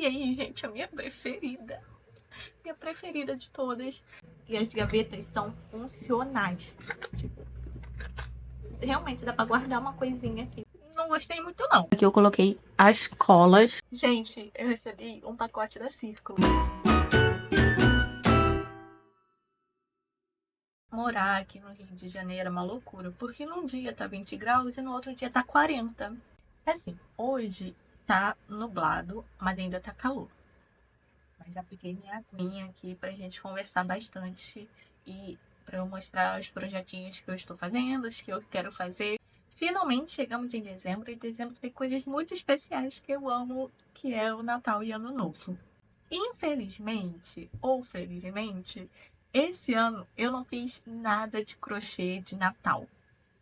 E aí, gente, a minha preferida. Minha preferida de todas. E as gavetas são funcionais. Tipo, realmente dá pra guardar uma coisinha aqui. Não gostei muito, não. Aqui eu coloquei as colas. Gente, eu recebi um pacote da Círculo. Morar aqui no Rio de Janeiro é uma loucura, porque num dia tá 20 graus e no outro dia tá 40. Assim, hoje tá nublado, mas ainda tá calor. Mas já peguei minha aguinha aqui pra gente conversar bastante e pra eu mostrar os projetinhos que eu estou fazendo, os que eu quero fazer. Finalmente chegamos em dezembro e dezembro tem coisas muito especiais que eu amo, que é o Natal e Ano Novo. Infelizmente, ou felizmente, esse ano eu não fiz nada de crochê de Natal.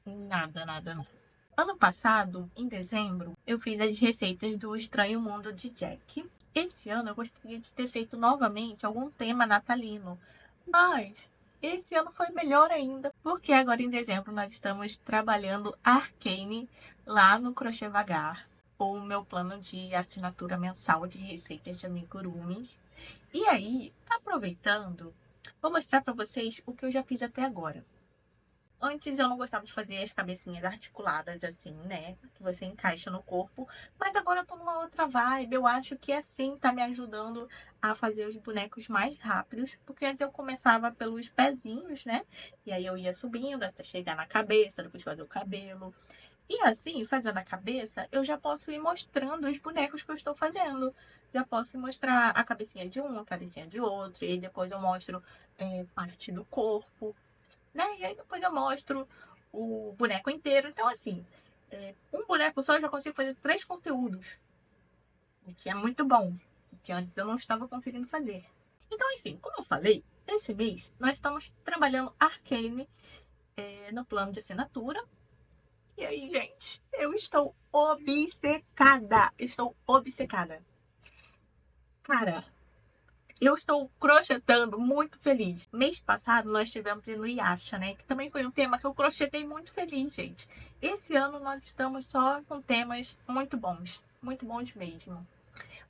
Nada, nada, nada. Ano passado, em dezembro, eu fiz as receitas do Estranho Mundo de Jack. Esse ano eu gostaria de ter feito novamente algum tema natalino, mas esse ano foi melhor ainda, porque agora em dezembro nós estamos trabalhando Arcane lá no Crochê Vagar, o meu plano de assinatura mensal de receitas de amigurumis. E aí, aproveitando, vou mostrar para vocês o que eu já fiz até agora. Antes eu não gostava de fazer as cabecinhas articuladas assim, né? Que você encaixa no corpo. Mas agora eu tô numa outra vibe. Eu acho que assim tá me ajudando a fazer os bonecos mais rápidos. Porque antes eu começava pelos pezinhos, né? E aí eu ia subindo até chegar na cabeça, depois fazer o cabelo. E assim, fazendo a cabeça, eu já posso ir mostrando os bonecos que eu estou fazendo. Já posso mostrar a cabecinha de um, a cabecinha de outro. E aí depois eu mostro parte do corpo, né? E aí depois eu mostro o boneco inteiro. Então, assim, um boneco só eu já consigo fazer 3 conteúdos, o que é muito bom, que antes eu não estava conseguindo fazer. Então, enfim, como eu falei, esse mês nós estamos trabalhando Arcane no plano de assinatura. E aí, gente, eu estou obcecada. Estou obcecada. Cara, eu estou crochetando muito feliz. Mês passado nós tivemos Inuyasha, né? Que também foi um tema que eu crochetei muito feliz, gente. Esse ano nós estamos só com temas muito bons. Muito bons mesmo.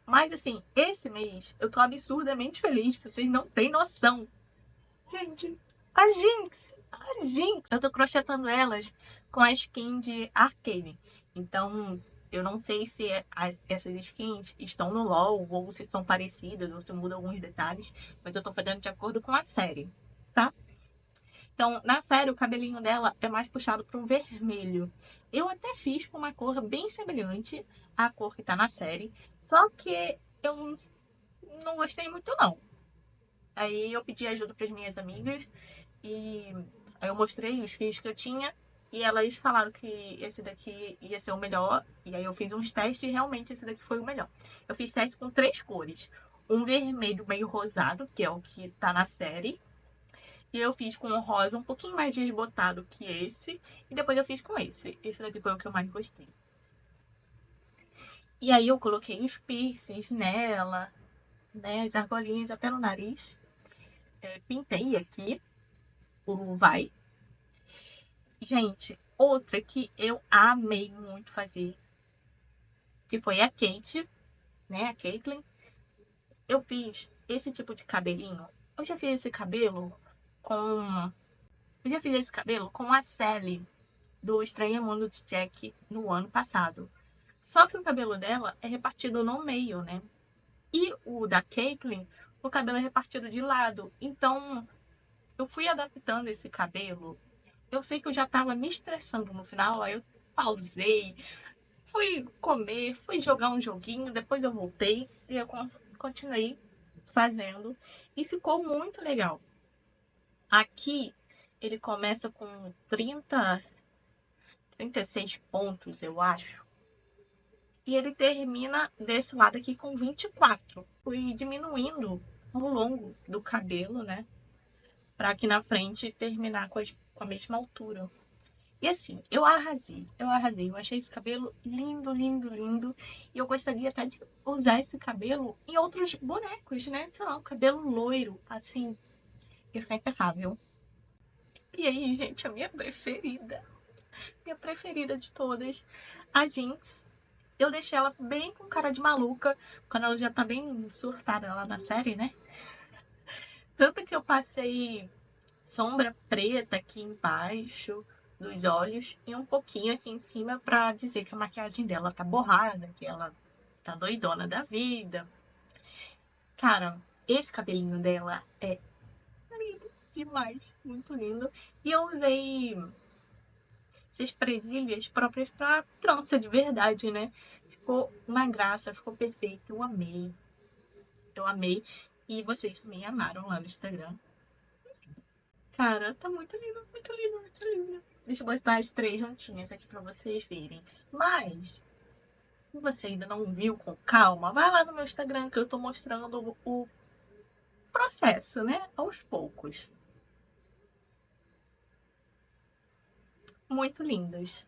Mas assim, esse mês eu tô absurdamente feliz. Vocês não têm noção. Gente, a Jinx! A Jinx! Eu tô crochetando elas com a skin de Arcane. Então, eu não sei se essas skins estão no LoL ou se são parecidas ou se muda alguns detalhes, mas eu tô fazendo de acordo com a série, tá? Então, na série, o cabelinho dela é mais puxado para o vermelho. Eu até fiz com uma cor bem semelhante à cor que tá na série, só que eu não gostei muito não. Aí eu pedi ajuda para as minhas amigas e aí eu mostrei os fios que eu tinha e elas falaram que esse daqui ia ser o melhor. E aí eu fiz uns testes e realmente esse daqui foi o melhor. Eu fiz teste com 3 cores. Um vermelho meio rosado, que é o que tá na série. E eu fiz com um rosa um pouquinho mais desbotado que esse. E depois eu fiz com esse. Esse daqui foi o que eu mais gostei. E aí eu coloquei os piercings nela, né? As argolinhas até no nariz. Pintei aqui o vai. Gente, outra que eu amei muito fazer, que foi a Kate, né? A Caitlyn. Eu fiz esse tipo de cabelinho. Eu já fiz esse cabelo com. Eu já fiz esse cabelo com a Sally do Estranho Mundo de Jack no ano passado. Só que o cabelo dela é repartido no meio, né? E o da Caitlyn, o cabelo é repartido de lado. Então, eu fui adaptando esse cabelo. Eu sei que eu já tava me estressando no final, aí eu pausei, fui comer, fui jogar um joguinho, depois eu voltei e eu continuei fazendo e ficou muito legal. Aqui ele começa com 36 pontos, eu acho. E ele termina desse lado aqui com 24. Fui diminuindo ao longo do cabelo, né? Pra aqui na frente terminar com a mesma altura. E assim, eu arrasei, eu arrasei. Eu achei esse cabelo lindo, lindo, lindo. E eu gostaria até de usar esse cabelo em outros bonecos, né? Sei lá, um cabelo loiro, assim, ia ficar impecável. E aí, gente, a minha preferida de todas, a Jinx. eu deixei ela bem com cara de maluca, quando ela já tá bem surtada lá na série, né? Tanto que eu passei sombra preta aqui embaixo dos olhos e um pouquinho aqui em cima pra dizer que a maquiagem dela tá borrada, que ela tá doidona da vida. Cara, esse cabelinho dela é lindo demais, muito lindo. E eu usei essas presilhas próprias pra trança de verdade, né? Ficou uma graça, ficou perfeito. Eu amei. Eu amei. E vocês também amaram lá no Instagram. Cara, tá muito lindo, muito lindo, muito lindo. Deixa eu botar as 3 juntinhas aqui pra vocês verem. Mas, se você ainda não viu com calma, vai lá no meu Instagram que eu tô mostrando o processo, né? Aos poucos. Muito lindas.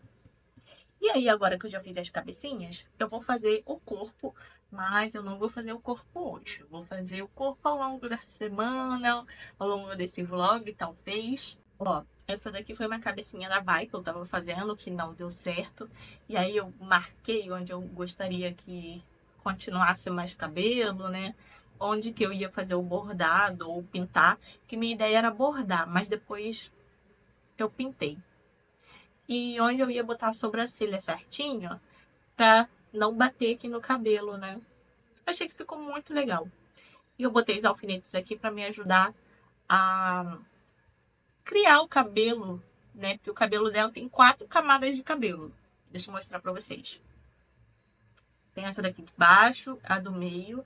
E aí, agora que eu já fiz as cabecinhas, eu vou fazer o corpo, mas eu não vou fazer o corpo hoje. Eu vou fazer o corpo ao longo da semana, ao longo desse vlog, talvez. Ó, essa daqui foi uma cabecinha da Vai que eu tava fazendo, que não deu certo. E aí eu marquei onde eu gostaria que continuasse mais cabelo, né? Onde que eu ia fazer o bordado ou pintar. Que minha ideia era bordar, mas depois eu pintei. E onde eu ia botar a sobrancelha certinho pra não bater aqui no cabelo, né? Achei que ficou muito legal. E eu botei os alfinetes aqui pra me ajudar a criar o cabelo, né? Porque o cabelo dela tem 4 camadas de cabelo. Deixa eu mostrar pra vocês. Tem essa daqui de baixo, a do meio,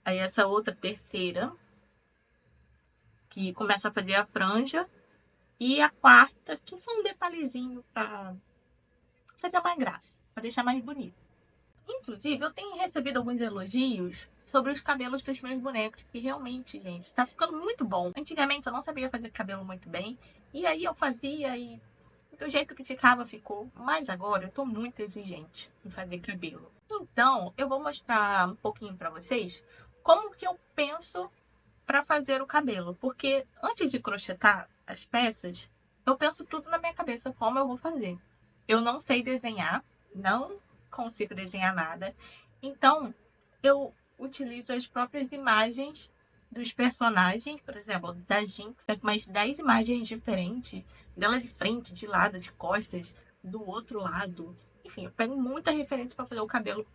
aí essa outra terceira, que começa a fazer a franja, e a quarta, que são um detalhezinho pra fazer mais graça, pra deixar mais bonito. Inclusive, eu tenho recebido alguns elogios sobre os cabelos dos meus bonecos, que realmente, gente, tá ficando muito bom. Antigamente eu não sabia fazer cabelo muito bem, e aí eu fazia e do jeito que ficava, ficou. Mas agora eu tô muito exigente em fazer cabelo. Então, eu vou mostrar um pouquinho pra vocês como que eu penso pra fazer o cabelo. Porque antes de crochetar as peças, eu penso tudo na minha cabeça como eu vou fazer. Eu não sei desenhar, não consigo desenhar nada. Então, eu utilizo as próprias imagens dos personagens, por exemplo, da Jinx, com mais 10 imagens diferentes, dela de frente, de lado, de costas, do outro lado. Enfim, eu pego muita referência para fazer o cabelo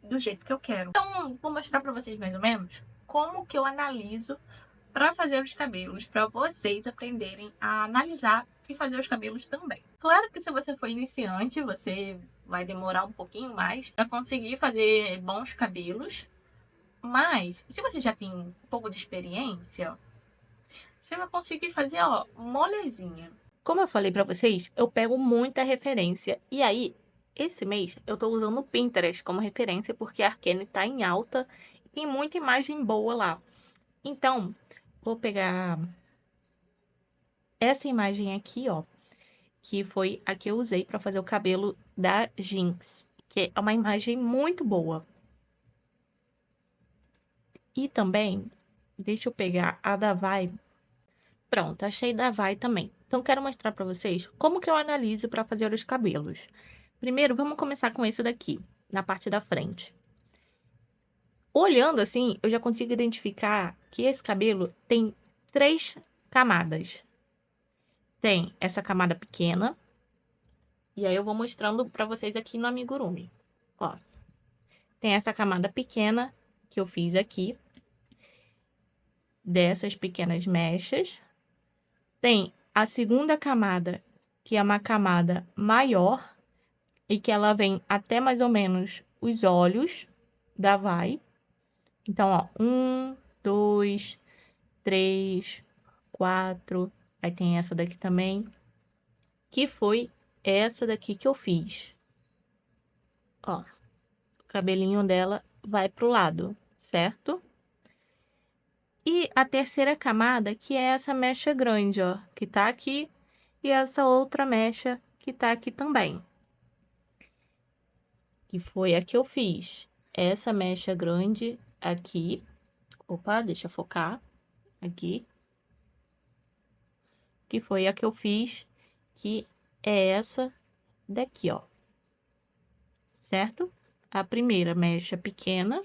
do jeito que eu quero. Então, vou mostrar para vocês mais ou menos como que eu analiso para fazer os cabelos, para vocês aprenderem a analisar e fazer os cabelos também. Claro que se você for iniciante, você vai demorar um pouquinho mais para conseguir fazer bons cabelos, mas se você já tem um pouco de experiência, você vai conseguir fazer, ó, molezinha. Como eu falei para vocês, eu pego muita referência. E aí, esse mês, eu tô usando o Pinterest como referência, porque a Arkane tá em alta e tem muita imagem boa lá. Então, vou pegar essa imagem aqui, ó, que foi a que eu usei para fazer o cabelo da Jinx, que é uma imagem muito boa. E também, deixa eu pegar a da Vai. Pronto, achei da Vai também. Então, quero mostrar para vocês como que eu analiso para fazer os cabelos. Primeiro, vamos começar com esse daqui, na parte da frente. Olhando assim, eu já consigo identificar que esse cabelo tem 3 camadas. Tem essa camada pequena, e aí eu vou mostrando para vocês aqui no amigurumi. Ó, tem essa camada pequena que eu fiz aqui, dessas pequenas mechas. Tem a segunda camada, que é uma camada maior, e que ela vem até mais ou menos os olhos da Vai. Então, ó, 1, 2, 3, 4. Aí tem essa daqui também, que foi essa daqui que eu fiz. Ó, o cabelinho dela vai pro lado, certo? E a terceira camada, que é essa mecha grande, ó, que tá aqui, e essa outra mecha que tá aqui também. Que foi a que eu fiz. Essa mecha grande aqui. Opa, deixa eu focar aqui. Que foi a que eu fiz, que é essa daqui, ó. Certo? a primeira mecha pequena,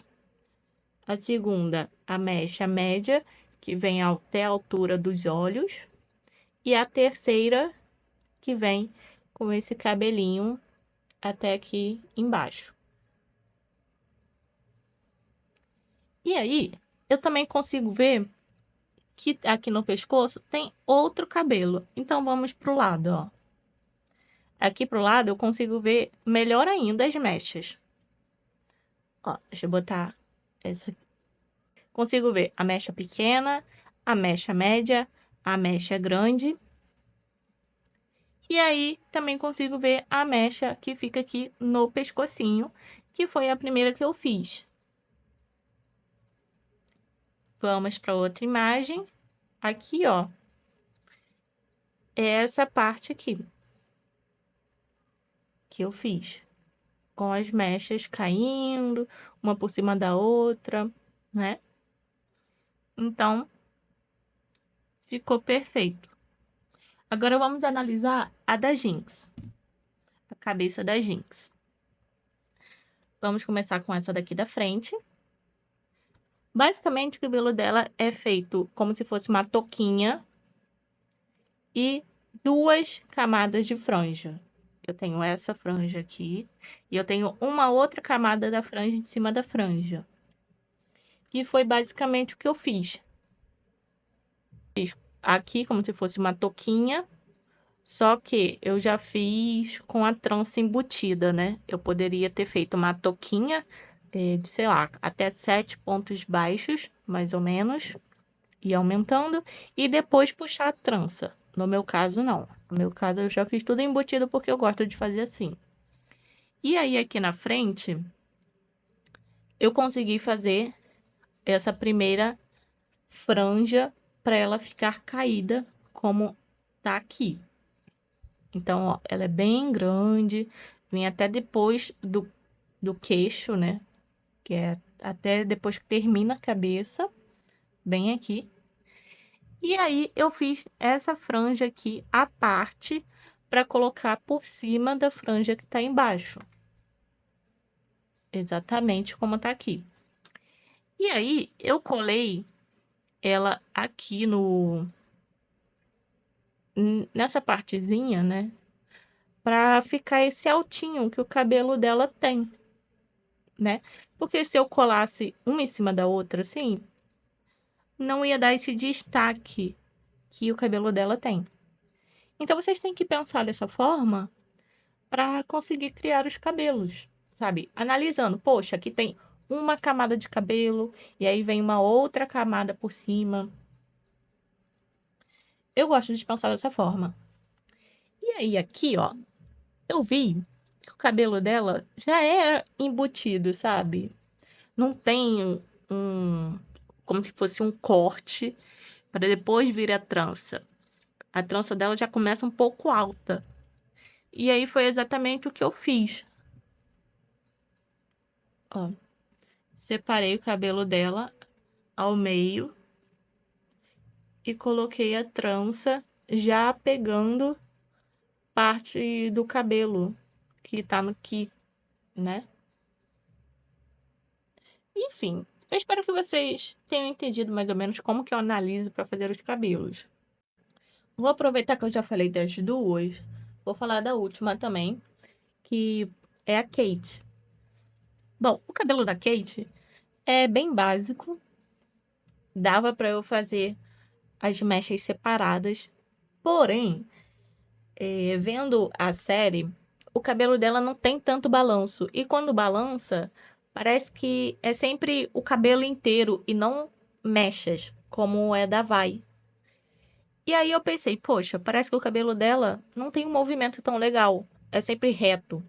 a segunda a mecha média, que vem até a altura dos olhos, e a terceira que vem com esse cabelinho até aqui embaixo. E aí, eu também consigo ver que aqui no pescoço tem outro cabelo. Então, vamos pro lado, ó. Aqui pro lado eu consigo ver melhor ainda as mechas. Ó, deixa eu botar essa aqui. Consigo ver a mecha pequena, a mecha média, a mecha grande. E aí, também consigo ver a mecha que fica aqui no pescocinho, que foi a primeira que eu fiz. Vamos para outra imagem. Aqui, ó, é essa parte aqui que eu fiz, com as mechas caindo, uma por cima da outra, né? Então, ficou perfeito. Agora vamos analisar a da Jinx, a cabeça da Jinx. Vamos começar com essa daqui da frente. Basicamente, o cabelo dela é feito como se fosse uma touquinha e 2 camadas de franja. Eu tenho essa franja aqui e eu tenho uma outra camada da franja em cima da franja. E foi basicamente o que eu fiz. Fiz aqui como se fosse uma touquinha, só que eu já fiz com a trança embutida, né? Eu poderia ter feito uma touquinha de, sei lá, até 7 pontos baixos, mais ou menos, e aumentando, e depois puxar a trança. No meu caso, não. No meu caso, eu já fiz tudo embutido porque eu gosto de fazer assim. E aí, aqui na frente, eu consegui fazer essa primeira franja para ela ficar caída, como tá aqui. Então, ó, ela é bem grande, vem até depois do queixo, né? Que é até depois que termina a cabeça, bem aqui. E aí, eu fiz essa franja aqui, à parte, para colocar por cima da franja que tá embaixo. Exatamente como tá aqui. E aí, eu colei ela aqui nessa partezinha, né? Pra ficar esse altinho que o cabelo dela tem, né? Porque se eu colasse uma em cima da outra, assim, não ia dar esse destaque que o cabelo dela tem. Então, vocês têm que pensar dessa forma para conseguir criar os cabelos, sabe? Analisando, poxa, aqui tem uma camada de cabelo e aí vem uma outra camada por cima. Eu gosto de pensar dessa forma. E aí, aqui, ó, eu vi que o cabelo dela já era embutido, sabe? Não tem como se fosse um corte para depois vir a trança. A trança dela já começa um pouco alta. E aí foi exatamente o que eu fiz. Ó, separei o cabelo dela ao meio e coloquei a trança já pegando parte do cabelo que tá no aqui, né? Enfim, eu espero que vocês tenham entendido mais ou menos como que eu analiso para fazer os cabelos. Vou aproveitar que eu já falei das duas, vou falar da última também, que é a Kate. Bom, o cabelo da Kate é bem básico, dava para eu fazer as mechas separadas, porém, vendo a série, o cabelo dela não tem tanto balanço, e quando balança, parece que é sempre o cabelo inteiro e não mechas, como é da Vai. E aí eu pensei, poxa, parece que o cabelo dela não tem um movimento tão legal, é sempre reto.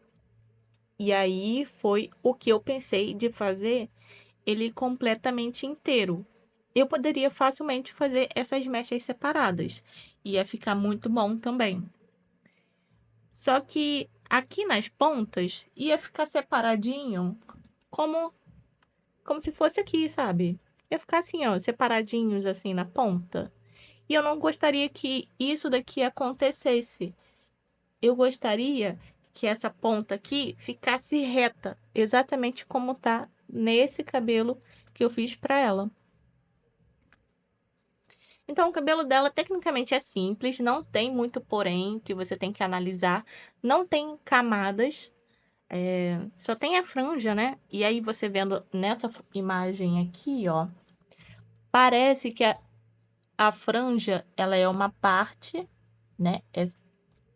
E aí foi o que eu pensei de fazer ele completamente inteiro. Eu poderia facilmente fazer essas mechas separadas, ia ficar muito bom também. Só que aqui nas pontas ia ficar separadinho como se fosse aqui, sabe? Ia ficar assim, ó, separadinhos assim na ponta. E eu não gostaria que isso daqui acontecesse. Eu gostaria que essa ponta aqui ficasse reta, exatamente como tá nesse cabelo que eu fiz pra ela. Então, o cabelo dela tecnicamente é simples, não tem muito porém que você tem que analisar, não tem camadas, só tem a franja, né? E aí você vendo nessa imagem aqui, ó, parece que a franja, ela é uma parte, né?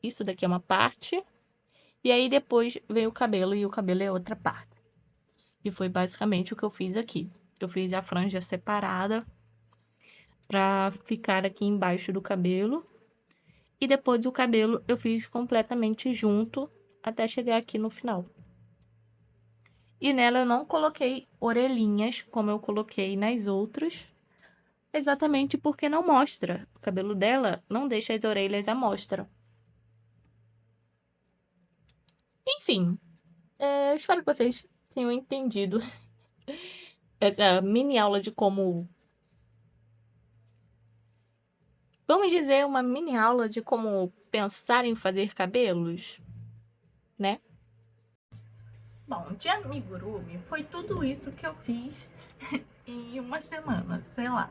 Isso daqui é uma parte, e aí depois vem o cabelo e o cabelo é outra parte. E foi basicamente o que eu fiz aqui. Eu fiz a franja separada para ficar aqui embaixo do cabelo. E depois o cabelo eu fiz completamente junto até chegar aqui no final. E nela eu não coloquei orelhinhas como eu coloquei nas outras, exatamente porque não mostra. O cabelo dela não deixa as orelhas à mostra. Enfim, eu espero que vocês tenham entendido essa mini aula de como. Vamos dizer, uma mini aula de como pensar em fazer cabelos, né? Bom, de amigurumi foi tudo isso que eu fiz em uma semana, sei lá.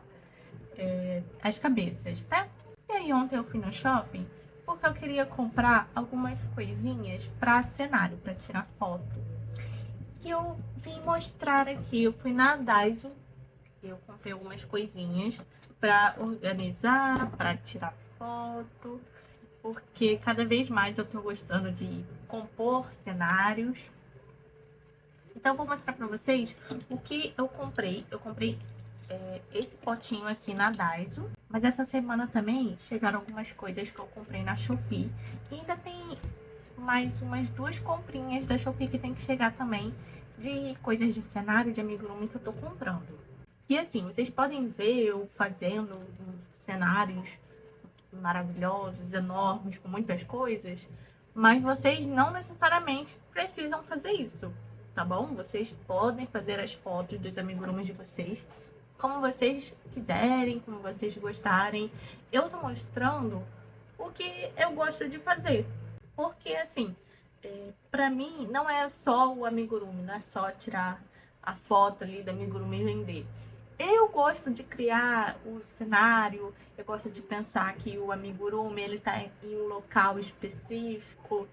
As cabeças, tá? E aí ontem eu fui no shopping porque eu queria comprar algumas coisinhas para cenário, para tirar foto. E eu vim mostrar aqui, eu fui na Daiso, eu comprei algumas coisinhas para organizar, para tirar foto, porque cada vez mais eu tô gostando de compor cenários. Então eu vou mostrar para vocês o que eu comprei. Eu comprei esse potinho aqui na Daiso, mas essa semana também chegaram algumas coisas que eu comprei na Shopee. E ainda tem mais umas 2 comprinhas da Shopee que tem que chegar também, de coisas de cenário de amigurumi que eu tô comprando. E assim, vocês podem ver eu fazendo cenários maravilhosos, enormes, com muitas coisas, mas vocês não necessariamente precisam fazer isso, tá bom? Vocês podem fazer as fotos dos amigurumis de vocês como vocês quiserem, como vocês gostarem. Eu tô mostrando o que eu gosto de fazer, porque assim, pra mim não é só o amigurumi, não é só tirar a foto ali do amigurumi e vender. Eu gosto de criar o cenário, eu gosto de pensar que o amigurumi ele tá em um local específico.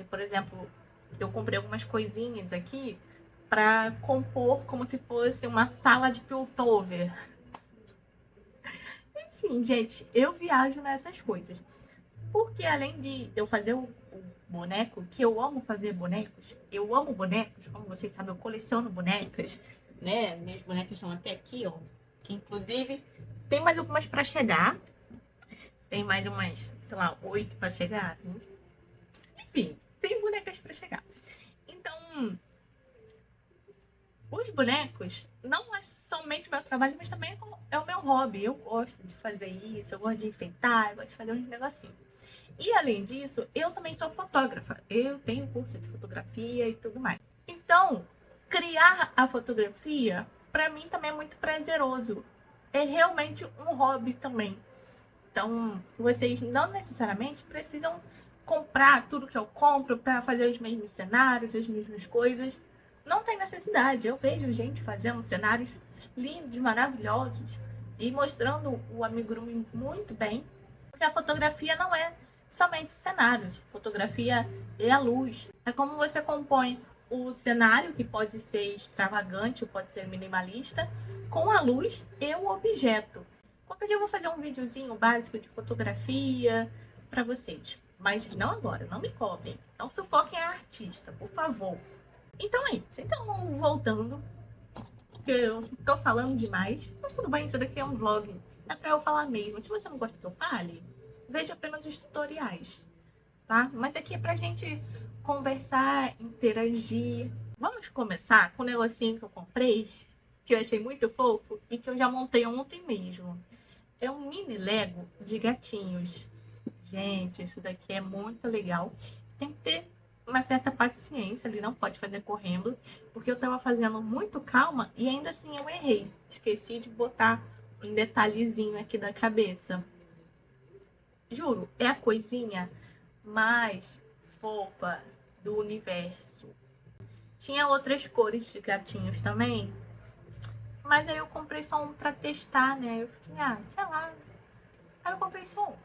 Por exemplo, eu comprei algumas coisinhas aqui para compor como se fosse uma sala de Piltover. Enfim, gente, eu viajo nessas coisas. Porque além de eu fazer o boneco, que eu amo fazer bonecos, eu amo bonecos, como vocês sabem, eu coleciono bonecas, né? Minhas bonecas estão até aqui, ó. Que inclusive tem mais algumas para chegar. Tem mais umas, sei lá, 8 para chegar. Enfim, tem bonecas para chegar. Então, os bonecos não é somente o meu trabalho, mas também é o meu hobby. Eu gosto de fazer isso, eu gosto de enfeitar, eu gosto de fazer uns negocinhos. E além disso, eu também sou fotógrafa. Eu tenho curso de fotografia e tudo mais. Então, criar a fotografia, para mim também é muito prazeroso. É realmente um hobby também. Então, vocês não necessariamente precisam comprar tudo que eu compro para fazer os mesmos cenários, as mesmas coisas. Não tem necessidade. Eu vejo gente fazendo cenários lindos, maravilhosos e mostrando o amigurumi muito bem, porque a fotografia não é somente cenários. Fotografia é a luz. É como você compõe o cenário, que pode ser extravagante ou pode ser minimalista, com a luz e o objeto. Qualquer dia eu vou fazer um videozinho básico de fotografia para vocês. Mas não agora, não me cobrem. Não sufoquem a artista, por favor. Então é isso. Então, voltando, que eu tô falando demais. Mas tudo bem, isso daqui é um vlog. Dá pra eu falar mesmo. Se você não gosta que eu fale, veja apenas os tutoriais, tá? Mas aqui é pra gente conversar, interagir. Vamos começar com o negocinho que eu comprei, que eu achei muito fofo e que eu já montei ontem mesmo. É um mini Lego de gatinhos. Gente, isso daqui é muito legal. Tem que ter uma certa paciência, ele não pode fazer correndo, porque eu tava fazendo muito calma e ainda assim eu errei. Esqueci de botar um detalhezinho aqui da cabeça. Juro, é a coisinha mais fofa do universo. Tinha outras cores de gatinhos também, mas aí eu comprei só um pra testar, né? Eu fiquei, sei lá. Aí eu comprei só um.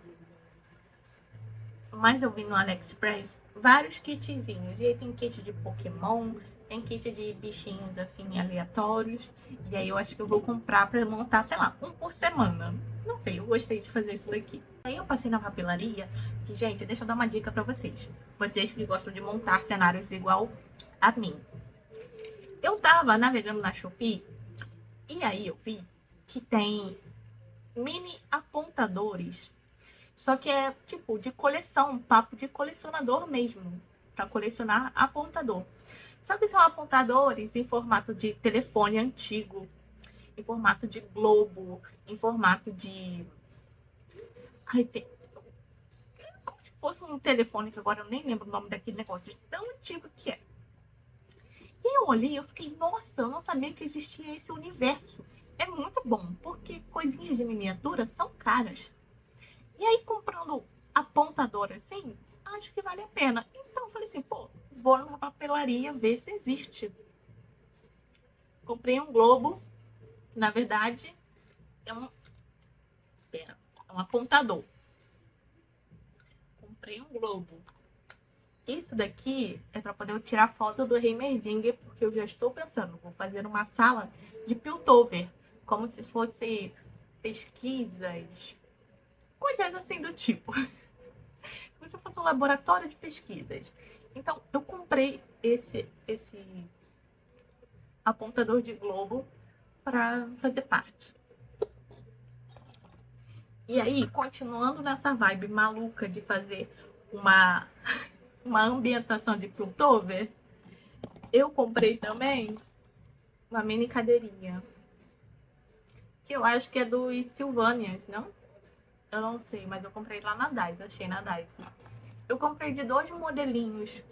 Mas eu vi no AliExpress vários kitzinhos. E aí tem kit de Pokémon, tem kit de bichinhos assim aleatórios. E aí eu acho que eu vou comprar pra montar, sei lá, um por semana. Não sei, eu gostei de fazer isso daqui. Aí eu passei na papelaria, que, gente, deixa eu dar uma dica pra vocês. Vocês que gostam de montar cenários igual a mim. Eu tava navegando na Shopee e aí eu vi que tem mini apontadores. Só que é tipo de coleção, um papo de colecionador mesmo, para colecionar apontador. Só que são apontadores em formato de telefone antigo, em formato de globo, em formato de. Ai, tem... Como se fosse um telefone, que agora eu nem lembro o nome daquele negócio, de tão antigo que é. E eu olhei e eu fiquei, nossa, eu não sabia que existia esse universo. É muito bom, porque coisinhas de miniatura são caras. E aí, comprando apontador assim, acho que vale a pena. Então, eu falei assim, pô, vou numa papelaria ver se existe. Comprei um globo, que na verdade é um, é um apontador. Comprei um globo. Isso daqui é para poder tirar foto do Heimerdinger, porque eu já estou pensando, vou fazer uma sala de Piltover, como se fosse pesquisas, coisas assim do tipo. Como se fosse um laboratório de pesquisas. Então, eu comprei esse apontador de globo para fazer parte. E aí, continuando nessa vibe maluca de fazer uma ambientação de Piltover, eu comprei também uma mini cadeirinha. Que eu acho que é dos Sylvanians, não? Eu não sei, mas eu comprei lá na DAIS, achei na DAIS. Eu comprei de 2 modelinhos,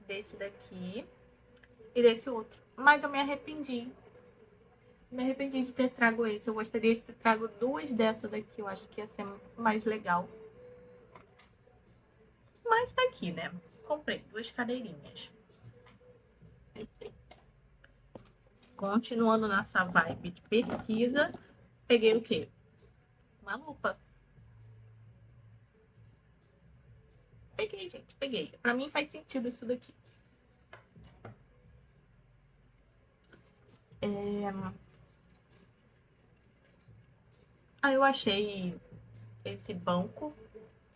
desse daqui e desse outro. Mas eu me arrependi. Me arrependi de ter trago esse. Eu gostaria de ter trago 2 dessas daqui. Eu acho que ia ser mais legal. Mas tá aqui, né? Comprei 2 cadeirinhas. Continuando nessa vibe de pesquisa, peguei o quê? Uma lupa. Peguei, gente, peguei. Pra mim faz sentido isso daqui. Aí eu achei esse banco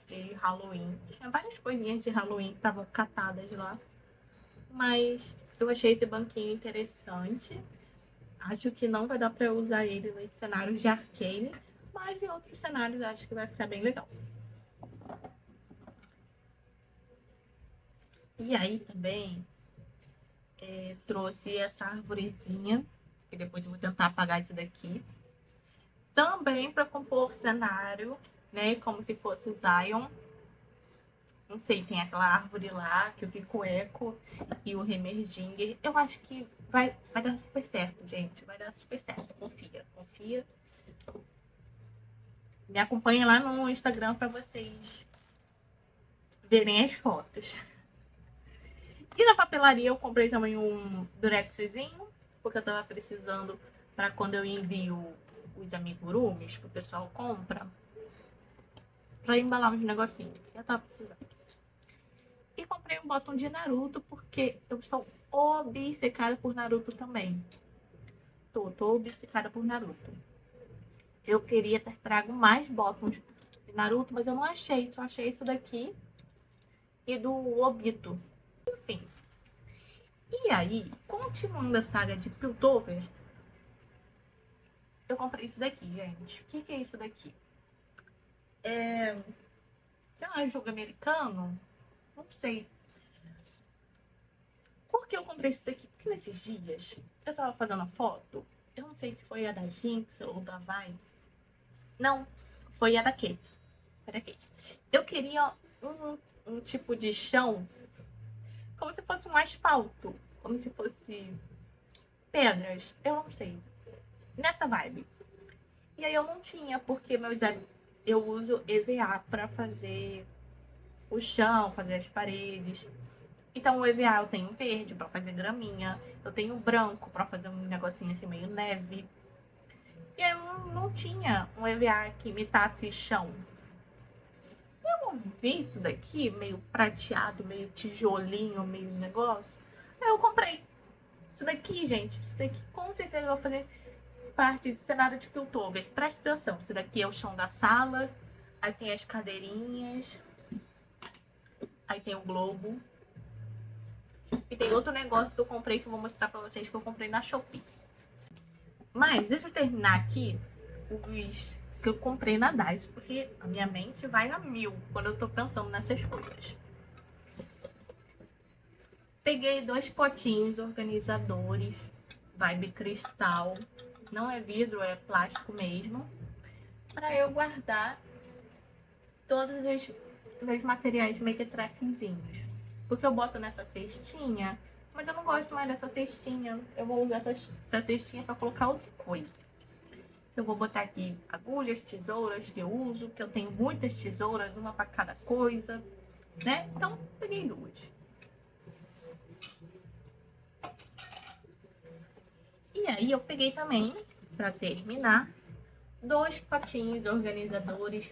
de Halloween. Tinha várias coisinhas de Halloween que estavam catadas lá. Mas eu achei esse banquinho interessante. Acho que não vai dar pra eu usar ele nos cenários de Arcane, mas em outros cenários acho que vai ficar bem legal. E aí também trouxe essa arvorezinha, que depois eu vou tentar apagar isso daqui. Também para compor cenário, né? Como se fosse o Zion. Não sei, tem aquela árvore lá que eu fico eco e o Heimerdinger. Eu acho que vai dar super certo, gente. Vai dar super certo. Confia, confia. Me acompanhe lá no Instagram para vocês verem as fotos. E na papelaria eu comprei também um durexzinho, porque eu tava precisando para quando eu envio os amigurumis que o pessoal compra, para embalar uns negocinhos. Eu tava precisando. E comprei um botão de Naruto, porque eu estou obcecada por Naruto também. Tô obcecada por Naruto. Eu queria ter trago mais botões de Naruto, mas eu não achei. Só achei isso daqui e do Obito. Enfim. E aí, continuando a saga de Piltover, eu comprei isso daqui, gente. O que é isso daqui? Sei lá, jogo americano? Não sei. Por que eu comprei isso daqui? Porque nesses dias eu tava fazendo a foto. Eu não sei se foi a da Jinx ou da Vai. Não, foi a da Kate. Foi da Kate. Eu queria um tipo de chão como se fosse um asfalto. Como se fosse pedras. Eu não sei. Nessa vibe. E aí eu não tinha, porque eu uso EVA para fazer o chão, fazer as paredes. Então o EVA eu tenho verde pra fazer graminha, eu tenho branco pra fazer um negocinho assim meio neve. E eu não tinha um EVA que imitasse chão. Eu vi isso daqui, meio prateado, meio tijolinho, meio negócio. Aí eu comprei. Isso daqui, gente, isso daqui com certeza eu vou fazer parte do cenário de Piltover. Presta atenção, isso daqui é o chão da sala, aí tem as cadeirinhas, aí tem o globo. E tem outro negócio que eu comprei que eu vou mostrar pra vocês que eu comprei na Shopee. Mas deixa eu terminar aqui os que eu comprei na DAIS, porque a minha mente vai a mil quando eu tô pensando nessas coisas. Peguei 2 potinhos organizadores, vibe cristal, não é vidro, é plástico mesmo, para eu guardar todos os meus materiais mequetrefezinhos. Porque eu boto nessa cestinha, mas eu não gosto mais dessa cestinha. Eu vou usar essa cestinha para colocar outra coisa. Eu vou botar aqui agulhas, tesouras que eu uso, que eu tenho muitas tesouras, uma para cada coisa, né? Então, peguei 2. E aí eu peguei também, para terminar, 2 potinhos organizadores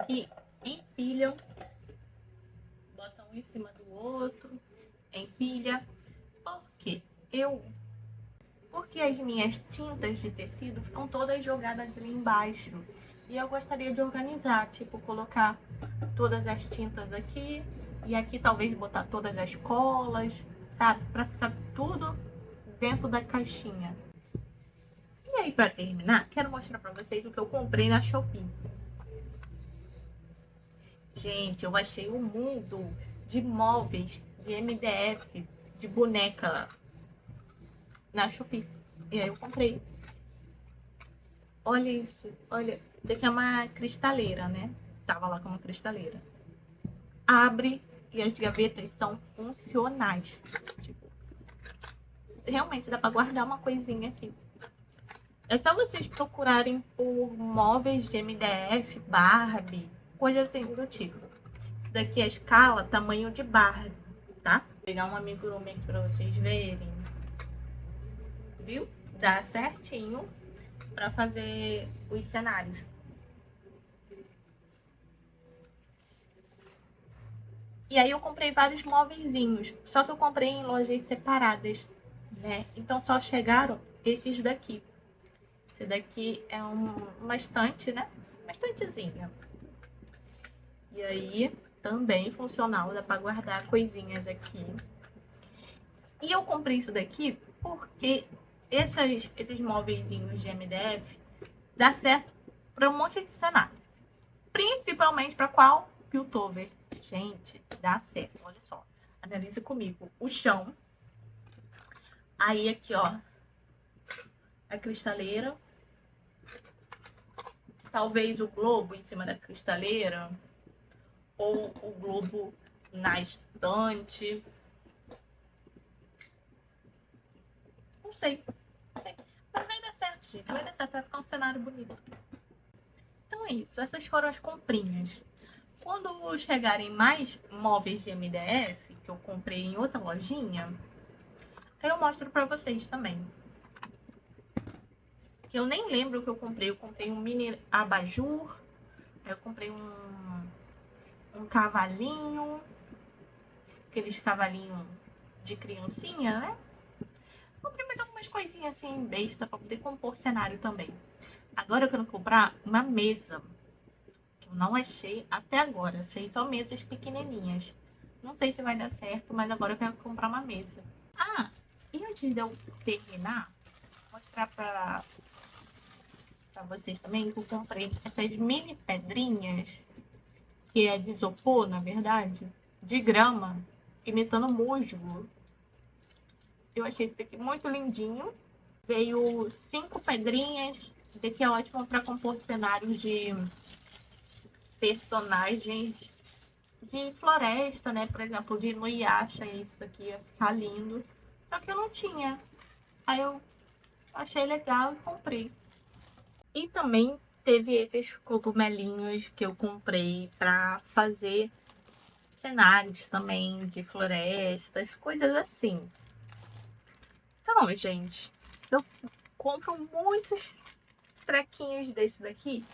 que empilham, botam um em cima do outro, empilha. Porque as minhas tintas de tecido ficam todas jogadas ali embaixo. E eu gostaria de organizar, tipo, colocar todas as tintas aqui e aqui talvez botar todas as colas, sabe? Pra ficar tudo dentro da caixinha. E aí, pra terminar, quero mostrar pra vocês o que eu comprei na Shopee. Gente, eu achei um mundo de móveis, de MDF, de boneca na Shopee. E aí eu comprei. Olha isso, olha. Isso aqui é uma cristaleira, né? Tava lá como cristaleira. Abre e as gavetas são funcionais. Tipo, realmente dá pra guardar uma coisinha aqui. É só vocês procurarem por móveis de MDF, Barbie, coisa assim do tipo. Isso daqui é a escala, tamanho de Barbie, tá? Vou pegar um amigurumi aqui pra vocês verem. Viu? Dá certinho pra fazer os cenários. E aí eu comprei vários móveizinhos, só que eu comprei em lojas separadas, né? Então só chegaram esses daqui. Esse daqui é uma estante, né? Uma estantezinha. E aí, também funcional, dá pra guardar coisinhas aqui. E eu comprei isso daqui porque esses móveizinhos de MDF dá certo para um monte de cenário. Principalmente para qual? Piltover. Gente, dá certo, olha só. Analisa comigo. O chão. Aí aqui, ó, a cristaleira. Talvez o globo em cima da cristaleira. Ou o globo na estante. Não sei. Não sei. Mas vai dar certo, gente. Vai dar certo. Vai ficar um cenário bonito. Então é isso. Essas foram as comprinhas. Quando chegarem mais móveis de MDF, que eu comprei em outra lojinha, aí eu mostro pra vocês também. Que eu nem lembro o que eu comprei. Eu comprei um mini abajur. Aí eu comprei um cavalinho. Aqueles cavalinhos de criancinha, né? Comprei mais algumas coisinhas assim, besta, pra poder compor cenário também. Agora eu quero comprar uma mesa. Que eu não achei até agora. Achei só mesas pequenininhas. Não sei se vai dar certo, mas agora eu quero comprar uma mesa. Ah, e antes de eu terminar, mostrar pra vocês também que eu comprei essas mini pedrinhas, que é de isopor, na verdade, de grama, imitando musgo. Eu achei esse aqui muito lindinho. Veio 5 pedrinhas. Esse aqui é ótimo para compor cenários de personagens de floresta, né? Por exemplo, de Inuyasha, isso daqui ia ficar lindo. Só que eu não tinha. Aí eu achei legal e comprei. E também teve esses cogumelinhos que eu comprei pra fazer cenários também de florestas, coisas assim. Então, gente, eu compro muitos trequinhos desse daqui.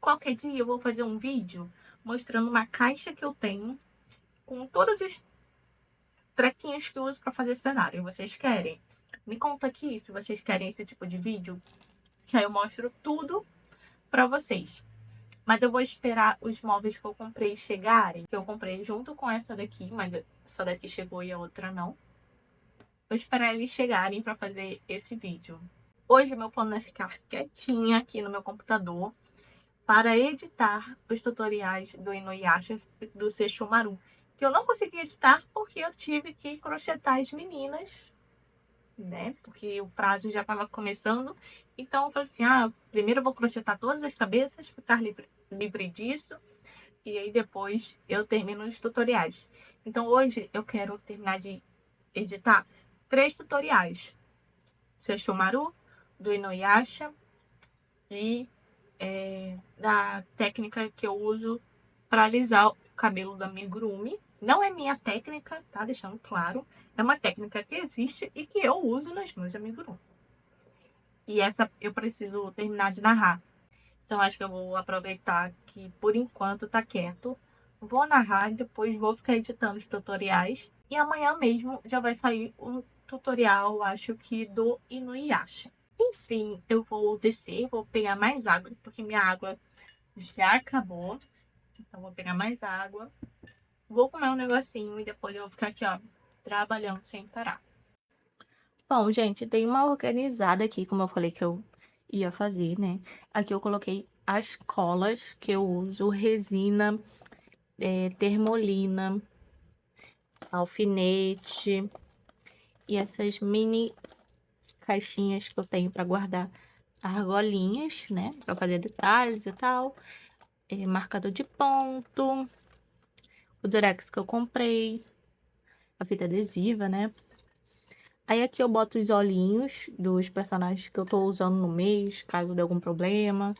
Qualquer dia eu vou fazer um vídeo mostrando uma caixa que eu tenho com todos os trequinhos que eu uso para fazer cenário. Vocês querem? Me conta aqui se vocês querem esse tipo de vídeo, que aí eu mostro tudo para vocês. Mas eu vou esperar os móveis que eu comprei chegarem, que eu comprei junto com essa daqui, mas essa daqui chegou e a outra não. Vou esperar eles chegarem para fazer esse vídeo. Hoje meu plano é ficar quietinha aqui no meu computador para editar os tutoriais do Inuyasha do Sesshomaru, que eu não consegui editar porque eu tive que crochetar as meninas, né? Porque o prazo já estava começando. Então eu falei assim, primeiro eu vou crochetar todas as cabeças, ficar livre disso, e aí depois eu termino os tutoriais. Então hoje eu quero terminar de editar 3 tutoriais. Sesshomaru, do Inuyasha e da técnica que eu uso para alisar o cabelo da amigurumi. Não é minha técnica, tá? Deixando claro. É uma técnica que existe e que eu uso nos meus amigurumi. E essa eu preciso terminar de narrar. Então acho que eu vou aproveitar que por enquanto tá quieto. Vou narrar e depois vou ficar editando os tutoriais. E amanhã mesmo já vai sair um tutorial, acho que do Inuyasha. Enfim, eu vou descer, vou pegar mais água, porque minha água já acabou. Então vou pegar mais água. Vou comer um negocinho e depois eu vou ficar aqui, ó, trabalhando sem parar. Bom, gente, tem uma organizada aqui, como eu falei que eu ia fazer, né? Aqui eu coloquei as colas que eu uso, resina, termolina, alfinete e essas mini caixinhas que eu tenho para guardar argolinhas, né? Para fazer detalhes e tal. Marcador de ponto, o durex que eu comprei, a fita adesiva, né? Aí aqui eu boto os olhinhos dos personagens que eu tô usando no mês, caso dê algum problema.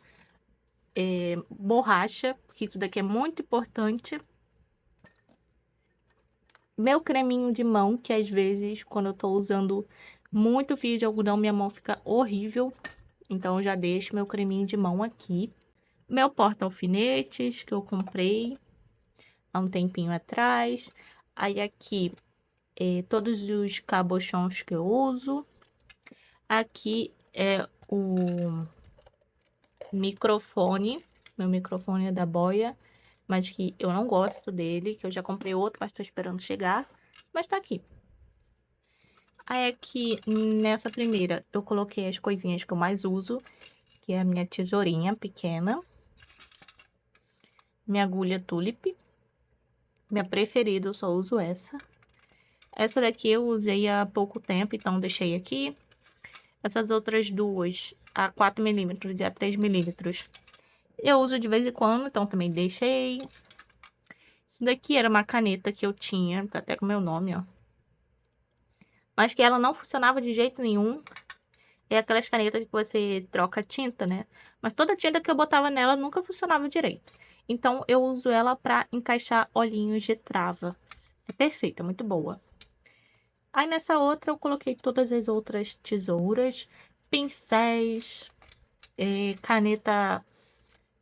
Borracha, porque isso daqui é muito importante. Meu creminho de mão, que às vezes, quando eu tô usando muito fio de algodão, minha mão fica horrível. Então eu já deixo meu creminho de mão aqui. Meu porta-alfinetes, que eu comprei há um tempinho atrás. Aí aqui, todos os cabochons que eu uso. Aqui é o microfone, meu microfone é da Boya, mas que eu não gosto dele, que eu já comprei outro, mas tô esperando chegar, mas tá aqui. Aí aqui, nessa primeira, eu coloquei as coisinhas que eu mais uso, que é a minha tesourinha pequena, minha agulha tulip, minha preferida, eu só uso essa. Essa daqui eu usei há pouco tempo, então deixei aqui. Essas outras duas, a 4 milímetros e a 3 milímetros, eu uso de vez em quando, então também deixei. Isso daqui era uma caneta que eu tinha, tá até com o meu nome, ó. Mas que ela não funcionava de jeito nenhum. É aquelas canetas que você troca tinta, né? Mas toda tinta que eu botava nela nunca funcionava direito. Então eu uso ela pra encaixar olhinhos de trava. É perfeita, muito boa. Aí nessa outra eu coloquei todas as outras tesouras, pincéis, caneta.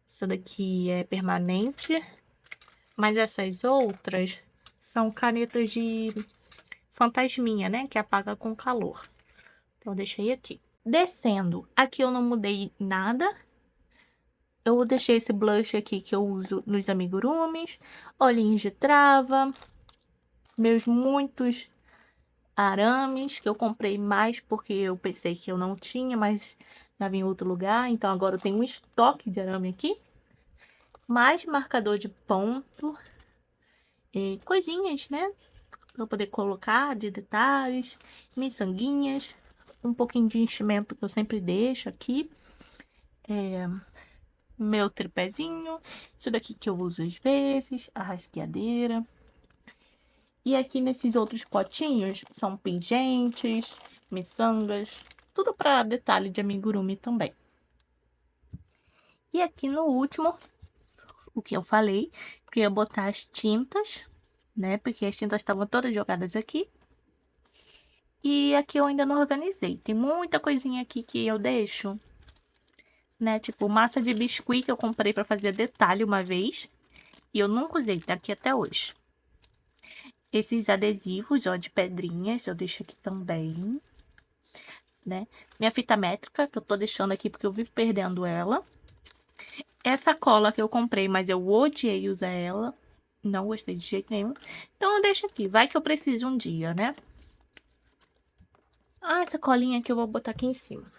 Essa daqui é permanente. Mas essas outras são canetas de fantasminha, né? Que apaga com calor. Então, eu deixei aqui. Descendo, aqui eu não mudei nada. Eu deixei esse blush aqui que eu uso nos amigurumis. Olhinhos de trava. Meus muitos arames, que eu comprei mais porque eu pensei que eu não tinha, mas estava em outro lugar. Então, agora eu tenho um estoque de arame aqui. Mais marcador de ponto. E coisinhas, né? Para poder colocar de detalhes, miçanguinhas, um pouquinho de enchimento que eu sempre deixo aqui. Meu tripézinho, isso daqui que eu uso às vezes, a rasqueadeira. E aqui nesses outros potinhos são pingentes, miçangas, tudo para detalhe de amigurumi também. E aqui no último, o que eu falei, que eu ia botar as tintas, né? Porque as tintas estavam todas jogadas aqui. E aqui eu ainda não organizei. Tem muita coisinha aqui que eu deixo, né? Tipo, massa de biscuit que eu comprei pra fazer detalhe uma vez. E eu nunca usei, tá aqui até hoje. Esses adesivos, ó, de pedrinhas, eu deixo aqui também, né? Minha fita métrica, que eu tô deixando aqui porque eu vivo perdendo ela. Essa cola que eu comprei, mas eu odiei usar ela. Não gostei de jeito nenhum. Então eu deixo aqui, vai que eu preciso um dia, né? Ah, essa colinha aqui eu vou botar aqui em cima.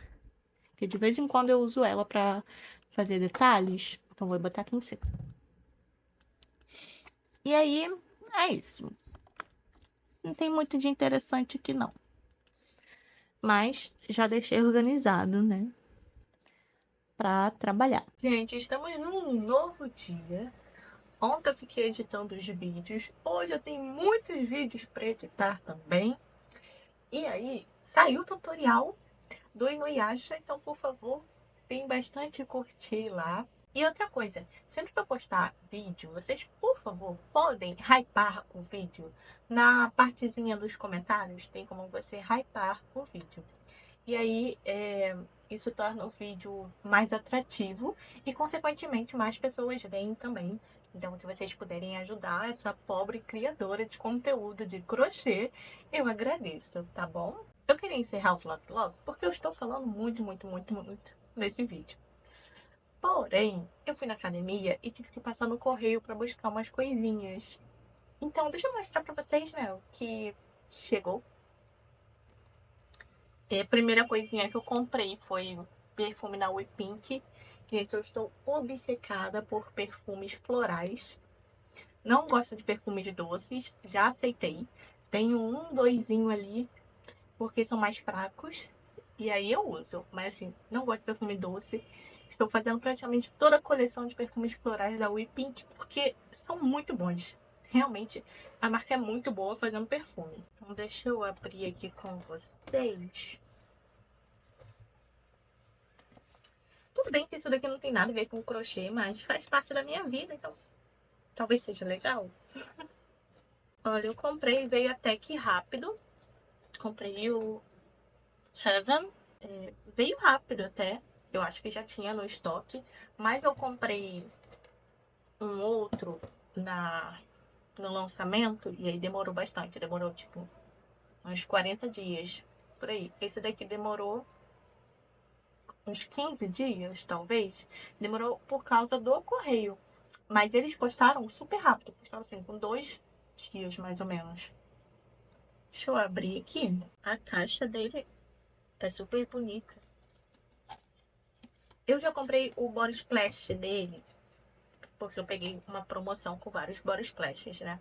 Porque de vez em quando eu uso ela pra fazer detalhes. Então vou botar aqui em cima. E aí, é isso. Não tem muito de interessante aqui não. Mas já deixei organizado, né? Pra trabalhar. Gente, estamos num novo dia. Ontem eu fiquei editando os vídeos. Hoje eu tenho muitos vídeos para editar também. E aí, saiu o tutorial do Inuyasha. Então, por favor, tem bastante curtir lá. E outra coisa, sempre que eu postar vídeo, vocês, por favor, podem hypar o vídeo. Na partezinha dos comentários, tem como você hypar o vídeo. E aí, isso torna o vídeo mais atrativo e, consequentemente, mais pessoas veem também. Então, se vocês puderem ajudar essa pobre criadora de conteúdo de crochê, eu agradeço, tá bom? Eu queria encerrar o vlog logo porque eu estou falando muito nesse vídeo. Porém, eu fui na academia e tive que passar no correio para buscar umas coisinhas. Então, deixa eu mostrar para vocês, né, o que chegou. A primeira coisinha que eu comprei foi perfume na We Pink. Gente, eu estou obcecada por perfumes florais. Não gosto de perfumes doces, já aceitei. Tenho um, doisinho ali, porque são mais fracos. E aí eu uso. Mas assim, não gosto de perfume doce. Estou fazendo praticamente toda a coleção de perfumes florais da We Pink, porque são muito bons. Realmente, a marca é muito boa fazendo perfume. Então deixa eu abrir aqui com vocês. Tudo bem que isso daqui não tem nada a ver com crochê, mas faz parte da minha vida, então talvez seja legal. Olha, eu comprei, veio até que rápido. Comprei o Heaven. Veio rápido até. Eu acho que já tinha no estoque. Mas eu comprei um outro no lançamento e aí demorou bastante. Demorou tipo uns 40 dias por aí. Esse daqui demorou uns 15 dias, talvez. Demorou por causa do correio. Mas eles postaram super rápido. Postaram assim, com 2 dias mais ou menos. Deixa eu abrir aqui. A caixa dele é super bonita. Eu já comprei o body splash dele. Porque eu peguei uma promoção com vários body splashes, né?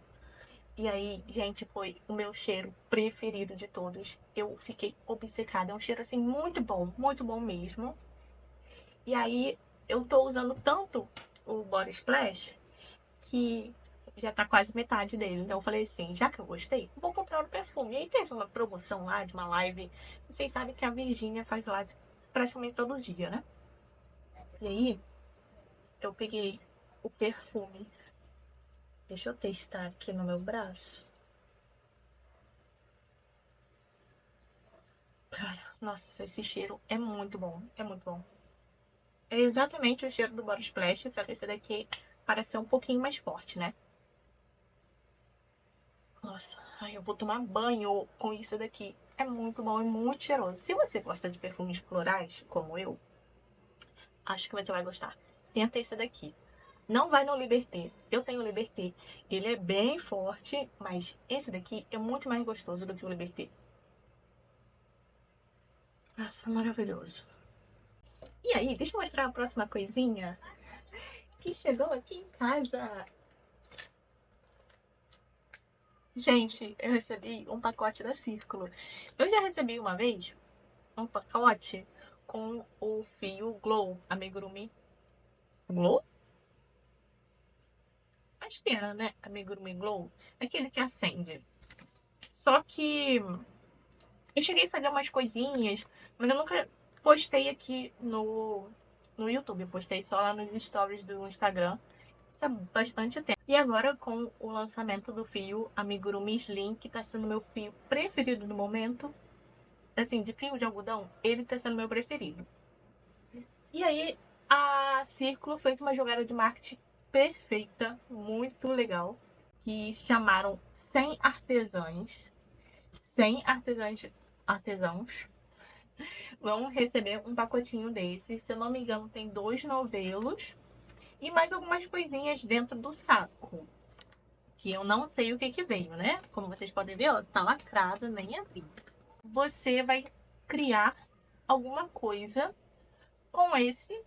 E aí, gente, foi o meu cheiro preferido de todos. Eu fiquei obcecada. É um cheiro assim muito bom mesmo. E aí, eu tô usando tanto o body splash que já tá quase metade dele. Então eu falei assim, já que eu gostei, vou comprar o perfume. E aí teve uma promoção lá de uma live. Vocês sabem que a Virgínia faz live praticamente todo dia, né? E aí eu peguei o perfume. Deixa eu testar aqui no meu braço. Cara, nossa, esse cheiro é muito bom. É muito bom. É exatamente o cheiro do Body Splash, só que esse daqui parece ser um pouquinho mais forte, né? Nossa, ai, eu vou tomar banho com isso daqui. É muito bom e muito cheiroso. Se você gosta de perfumes florais, como eu, acho que você vai gostar. Tenta esse daqui. Não vai no Liberté. Eu tenho o Liberté. Ele é bem forte, mas esse daqui é muito mais gostoso do que o Liberté. Nossa, maravilhoso. E aí, deixa eu mostrar a próxima coisinha que chegou aqui em casa. Gente, eu recebi um pacote da Círculo. Eu já recebi uma vez um pacote com o fio Glow, Amigurumi Glow? Acho que era, né? Amigurumi Glow. Aquele que acende. Só que eu cheguei a fazer umas coisinhas, mas eu nunca postei aqui no YouTube. Eu postei só lá nos stories do Instagram. há bastante tempo. E agora com o lançamento do fio Amigurumi Slim, que tá sendo meu fio preferido no momento, assim, de fio de algodão, ele tá sendo meu preferido. E aí, a Círculo fez uma jogada de marketing perfeita, muito legal, que chamaram 100 artesãos, 100 artesãos vão receber um pacotinho desse. Se eu não me engano, tem 2 novelos e mais algumas coisinhas dentro do saco, que eu não sei o que que veio, né? Como vocês podem ver, ó, tá lacrado, nem abri. Você vai criar alguma coisa com esse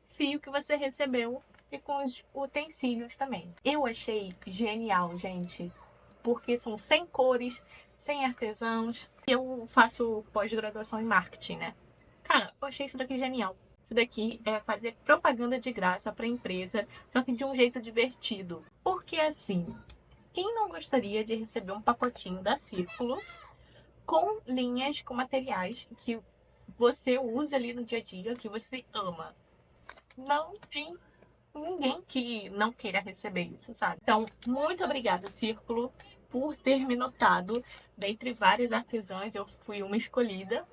fio que você recebeu e com os utensílios também. Eu achei genial, gente, porque são 100 cores, 100 artesãos. Eu faço pós-graduação em marketing, né? Cara, eu achei isso daqui genial. Isso daqui é fazer propaganda de graça para a empresa, só que de um jeito divertido. Porque assim, quem não gostaria de receber um pacotinho da Círculo com linhas, com materiais que você usa ali no dia a dia, que você ama? Não tem ninguém que não queira receber isso, sabe? Então, muito obrigada, Círculo, por ter me notado. Dentre várias artesãs, eu fui uma escolhida.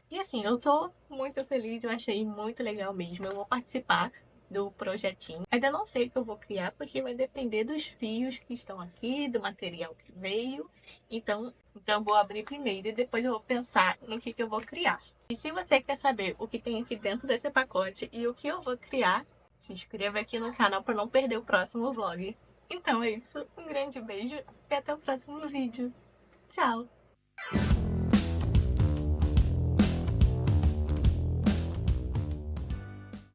E assim, eu tô muito feliz, eu achei muito legal mesmo. Eu vou participar do projetinho. Ainda não sei o que eu vou criar, porque vai depender dos fios que estão aqui, do material que veio. Então eu vou abrir primeiro e depois eu vou pensar no que eu vou criar. E se você quer saber o que tem aqui dentro desse pacote e o que eu vou criar, se inscreva aqui no canal para não perder o próximo vlog. Então é isso, um grande beijo e até o próximo vídeo. Tchau!